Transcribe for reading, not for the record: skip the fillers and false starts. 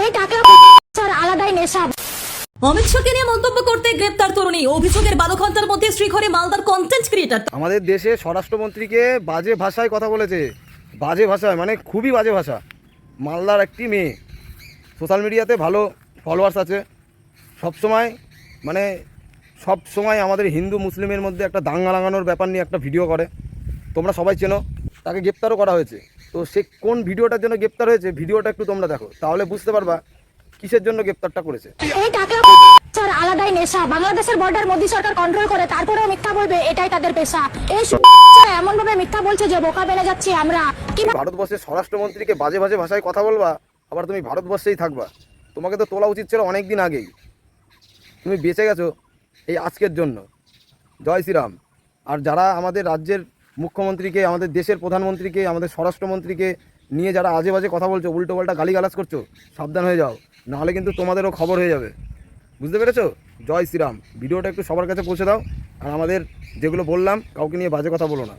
এই টাকা আলাদাই নেশা। অমিত শাহকে নিয়ে মন্তব্য করতে গ্রেপ্তার তরুণী, অভিযোগের 12 ঘন্টার মধ্যে শ্রীঘরে মালদার কন্টেন্ট ক্রিয়েটার। আমাদের দেশে স্বরাষ্ট্রমন্ত্রীকে বাজে ভাষায় কথা বলেছে, বাজে ভাষায় মানে খুবই বাজে ভাষা। মালদার একটি মেয়ে, সোশ্যাল মিডিয়াতে ভালো ফলোয়ার্স আছে, সব সময় আমাদের হিন্দু মুসলিমের মধ্যে একটা দাঙ্গা লাগানোর ব্যাপার নিয়ে একটা ভিডিও করে, তোমরা সবাই চেনো। তাকে গ্রেপ্তারও করা হয়েছে। তো সে কোন ভিডিওটার জন্য গ্রেপ্তার হয়েছে, ভিডিওটা একটু তোমরা দেখো, তাহলে বুঝতে পারবা কিসের জন্য গ্রেপ্তারটা করেছে। এই টাকা আলাদাই নেশা। বাংলাদেশের বর্ডার মোদী সরকার কন্ট্রোল করে, তারপরেও মিথ্যা বলবে, এটাই তাদের পেশা। এই এমন ভাবে মিথ্যা বলছে যে বোকা বেড়ে যাচ্ছি আমরা। কি ভারতবর্ষের স্বরাষ্ট্রমন্ত্রীকে বাজে বাজে ভাষায় কথা বলবা, আবার তুমি ভারতবর্ষেই থাকবা। তোমাকে তো তোলা উচিত ছিল অনেক দিন আগেই। তুমি বেঁচে গেছো এই আজকের জন্য। জয় শ্রীরাম। আর যারা আমাদের রাজ্যের মুখ্যমন্ত্রীকে, আমাদের দেশের প্রধানমন্ত্রীকে, আমাদের স্বরাষ্ট্রমন্ত্রীকে নিয়ে যারা আজে বাজে কথা বলছো, উল্টো পাল্টা গালিগালাজ করছো, সাবধান হয়ে যাও, নাহলে কিন্তু তোমাদেরও খবর হয়ে যাবে। বুঝতে পেরেছো? জয় শ্রীরাম। ভিডিওটা একটু সবার কাছে পৌঁছে দাও। আর আমাদের যেগুলো বললাম, কাউকে নিয়ে বাজে কথা বলো না।